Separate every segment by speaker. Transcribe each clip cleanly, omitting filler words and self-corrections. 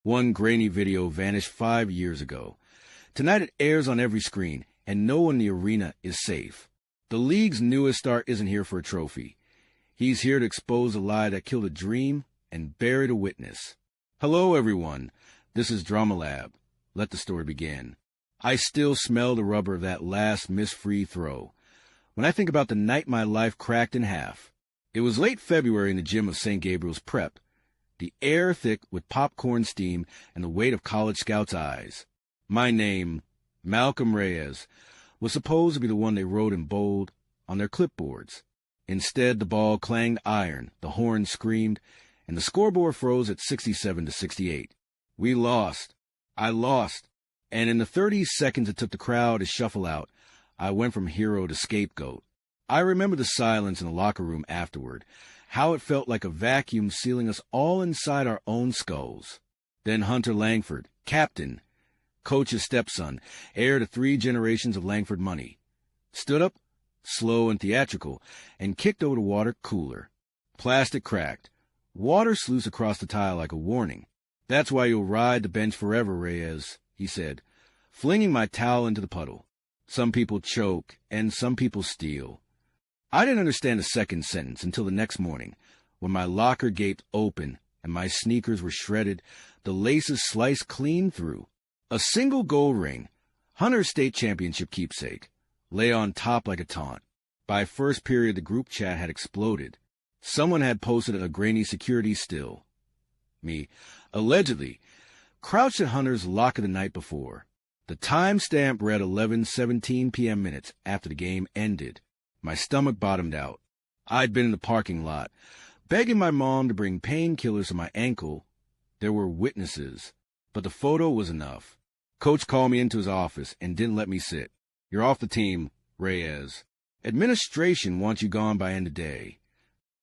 Speaker 1: One grainy video vanished 5 years ago. Tonight it airs on every screen, and no one in the arena is safe. The league's newest star isn't here for a trophy. He's here to expose a lie that killed a dream and buried a witness. Hello, everyone. This is Drama Lab. Let the story begin. I still smell the rubber of that last missed free throw. When I think about the night my life cracked in half. It was late February in the gym of St. Gabriel's Prep. The air thick with popcorn steam and the weight of college scouts' eyes. My name, Malcolm Reyes, was supposed to be the one they wrote in bold on their clipboards. Instead, the ball clanged iron, the horn screamed, and the scoreboard froze at 67-68. We lost. I lost. And in the 30 seconds it took the crowd to shuffle out, I went from hero to scapegoat. I remember the silence in the locker room afterward, how it felt like a vacuum sealing us all inside our own skulls. Then Hunter Langford, captain, coach's stepson, heir to 3 generations of Langford money, stood up, slow and theatrical, and kicked over the water cooler. Plastic cracked. Water sluiced across the tile like a warning. "That's why you'll ride the bench forever, Reyes," he said, flinging my towel into the puddle. Some people choke, and some people steal. I didn't understand the second sentence until the next morning, when my locker gaped open and my sneakers were shredded, the laces sliced clean through. A single gold ring, Hunter's state championship keepsake, lay on top like a taunt. By first period, the group chat had exploded. Someone had posted a grainy security still. Me, allegedly, crouched at Hunter's locker the night before. The timestamp read 11:17 p.m. minutes after the game ended. My stomach bottomed out. I'd been in the parking lot, begging my mom to bring painkillers to my ankle. There were witnesses, but the photo was enough. Coach called me into his office and didn't let me sit. "You're off the team, Reyes. Administration wants you gone by end of day."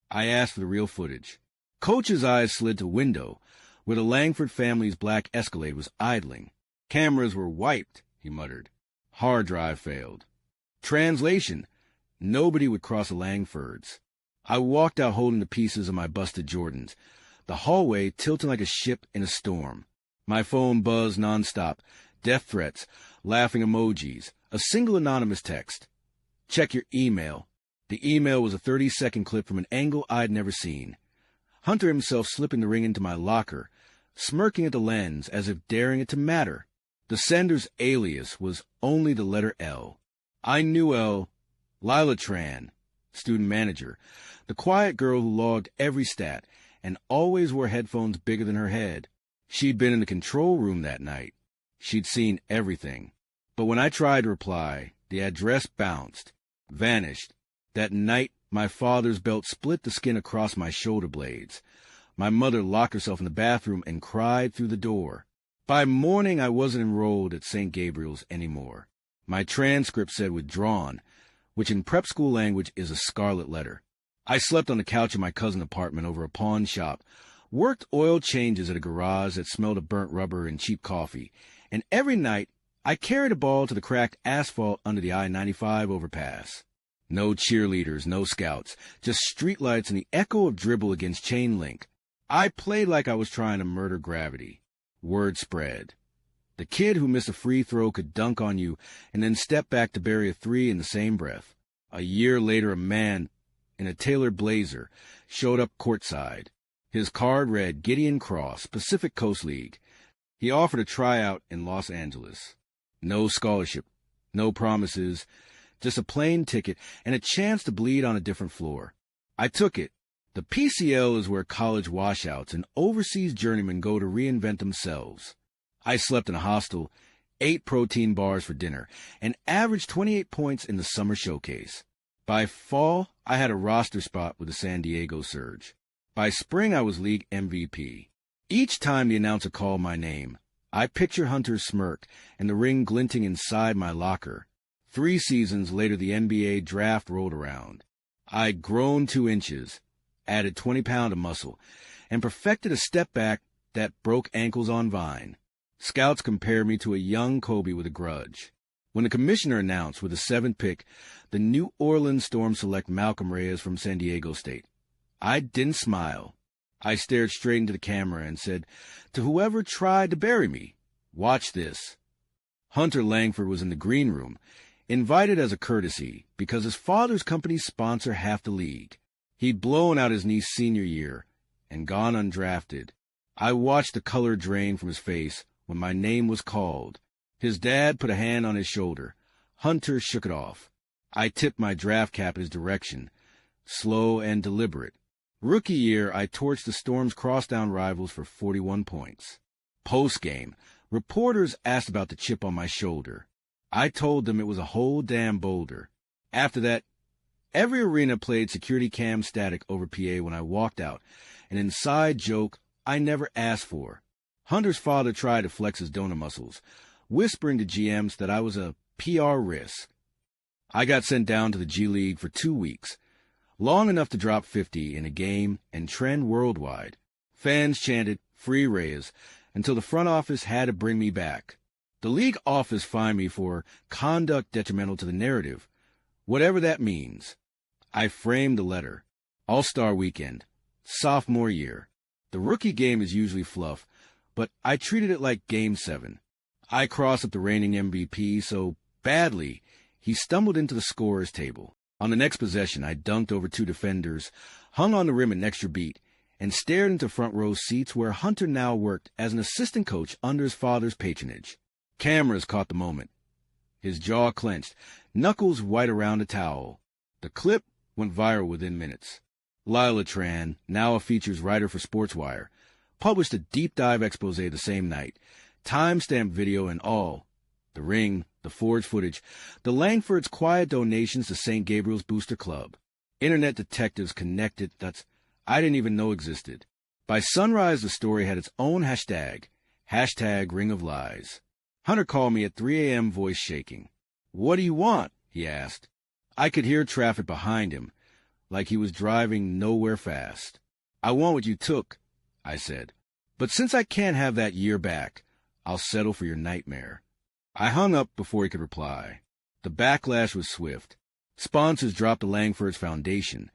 Speaker 1: I asked for the real footage. Coach's eyes slid to window, where the Langford family's black Escalade was idling. "Cameras were wiped," he muttered. "Hard drive failed." Translation: nobody would cross the Langfords. I walked out holding the pieces of my busted Jordans, the hallway tilting like a ship in a storm. My phone buzzed nonstop, death threats, laughing emojis, a single anonymous text. "Check your email." The email was a 30-second clip from an angle I'd never seen. Hunter himself slipping the ring into my locker, smirking at the lens as if daring it to matter. The sender's alias was only the letter L. I knew L. Lila Tran, student manager, the quiet girl who logged every stat and always wore headphones bigger than her head. She'd been in the control room that night. She'd seen everything. But when I tried to reply, the address bounced, vanished. That night, my father's belt split the skin across my shoulder blades. My mother locked herself in the bathroom and cried through the door. By morning, I wasn't enrolled at St. Gabriel's anymore. My transcript said withdrawn, which in prep school language is a scarlet letter. I slept on the couch in my cousin's apartment over a pawn shop, worked oil changes at a garage that smelled of burnt rubber and cheap coffee, and every night I carried a ball to the cracked asphalt under the I-95 overpass. No cheerleaders, no scouts, just streetlights and the echo of dribble against chain link. I played like I was trying to murder gravity. Word spread. The kid who missed a free throw could dunk on you and then step back to bury a 3 in the same breath. A year later, a man in a tailored blazer showed up courtside. His card read Gideon Cross, Pacific Coast League. He offered a tryout in Los Angeles. No scholarship, no promises, just a plane ticket and a chance to bleed on a different floor. I took it. The PCL is where college washouts and overseas journeymen go to reinvent themselves. I slept in a hostel, ate protein bars for dinner, and averaged 28 points in the summer showcase. By fall, I had a roster spot with the San Diego Surge. By spring, I was league MVP. Each time the announcer called my name, I picture Hunter's smirk and the ring glinting inside my locker. 3 seasons later, the NBA draft rolled around. I'd grown 2 inches, added 20 pounds of muscle, and perfected a step back that broke ankles on Vine. Scouts compared me to a young Kobe with a grudge. When the commissioner announced with the 7th pick, the New Orleans Storm select Malcolm Reyes from San Diego State, I didn't smile. I stared straight into the camera and said, "To whoever tried to bury me, watch this." Hunter Langford was in the green room, invited as a courtesy because his father's company sponsor half the league. He'd blown out his knee's senior year and gone undrafted. I watched the color drain from his face when my name was called. His dad put a hand on his shoulder. Hunter shook it off. I tipped my draft cap in his direction, slow and deliberate. Rookie year, I torched the Storm's crosstown rivals for 41 points. Post-game, reporters asked about the chip on my shoulder. I told them it was a whole damn boulder. After that, every arena played security cam static over PA when I walked out, an inside joke I never asked for. Hunter's father tried to flex his donor muscles, whispering to GMs that I was a PR risk. I got sent down to the G League for 2 weeks, long enough to drop 50 in a game and trend worldwide. Fans chanted "Free Reyes" until the front office had to bring me back. The league office fined me for conduct detrimental to the narrative, whatever that means. I framed the letter. All-Star Weekend, sophomore year. The rookie game is usually fluff, but I treated it like Game 7. I crossed up the reigning MVP so badly he stumbled into the scorer's table. On the next possession, I dunked over 2 defenders, hung on the rim an extra beat, and stared into front row seats where Hunter now worked as an assistant coach under his father's patronage. Cameras caught the moment. His jaw clenched, knuckles white around a towel. The clip went viral within minutes. Lila Tran, now a features writer for SportsWire, published a deep-dive expose the same night, time-stamped video and all. The ring, the forged footage, the Langfords' quiet donations to St. Gabriel's Booster Club. Internet detectives connected dots I didn't even know existed. By sunrise, the story had its own hashtag Ring of Lies. Hunter called me at 3 a.m., voice shaking. "What do you want?" he asked. I could hear traffic behind him, like he was driving nowhere fast. "I want what you took," I said. "But since I can't have that year back, I'll settle for your nightmare." I hung up before he could reply. The backlash was swift. Sponsors dropped the Langfords Foundation.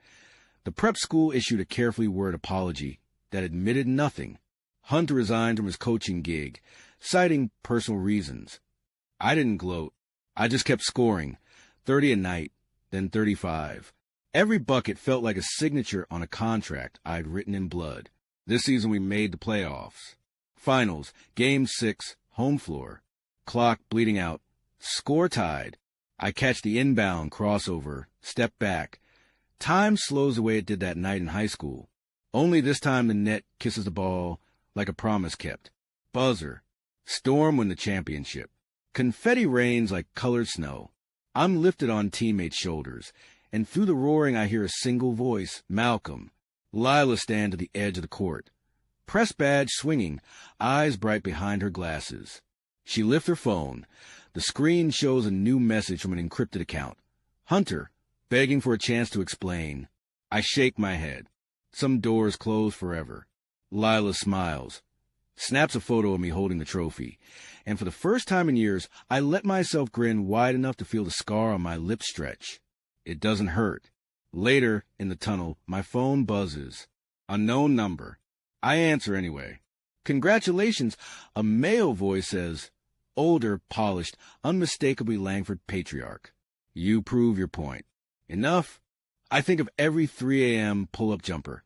Speaker 1: The prep school issued a carefully worded apology that admitted nothing. Hunter resigned from his coaching gig, citing personal reasons. I didn't gloat. I just kept scoring, 30 a night, then 35. Every bucket felt like a signature on a contract I'd written in blood. This season we made the playoffs. Finals, Game 6, home floor. Clock bleeding out. Score tied. I catch the inbound crossover, step back. Time slows the way it did that night in high school. Only this time the net kisses the ball like a promise kept. Buzzer. Storm win the championship. Confetti rains like colored snow. I'm lifted on teammates' shoulders, and through the roaring I hear a single voice, Malcolm. Lila stand to the edge of the court. Press badge swinging, eyes bright behind her glasses. She lifts her phone. The screen shows a new message from an encrypted account. Hunter, begging for a chance to explain. I shake my head. Some doors close forever. Lila smiles, snaps a photo of me holding the trophy, and for the first time in years, I let myself grin wide enough to feel the scar on my lip stretch. It doesn't hurt. Later, in the tunnel, my phone buzzes. Unknown number. I answer anyway. "Congratulations," a male voice says. Older, polished, unmistakably Langford patriarch. "You prove your point." Enough? I think of every 3 a.m. pull-up jumper,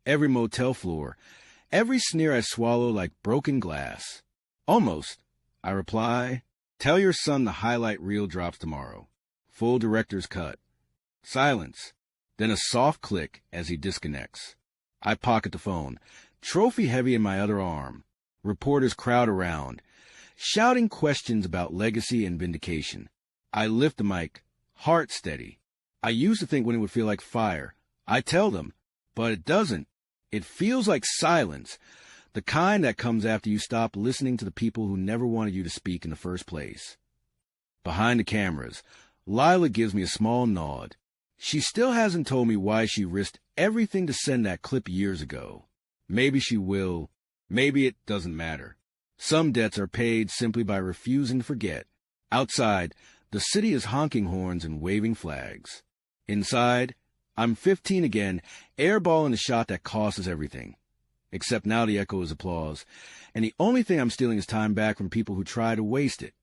Speaker 1: every motel floor, every sneer I swallow like broken glass. "Almost," I reply. "Tell your son the highlight reel drops tomorrow. Full director's cut." Silence. Then a soft click as he disconnects. I pocket the phone, trophy heavy in my other arm. Reporters crowd around, shouting questions about legacy and vindication. I lift the mic, heart steady. I used to think when it would feel like fire. I tell them, but it doesn't. It feels like silence, the kind that comes after you stop listening to the people who never wanted you to speak in the first place. Behind the cameras, Lila gives me a small nod. She still hasn't told me why she risked everything to send that clip years ago. Maybe she will. Maybe it doesn't matter. Some debts are paid simply by refusing to forget. Outside, the city is honking horns and waving flags. Inside, I'm 15 again, airballing the shot that costs us everything. Except now the echo is applause. And the only thing I'm stealing is time back from people who try to waste it.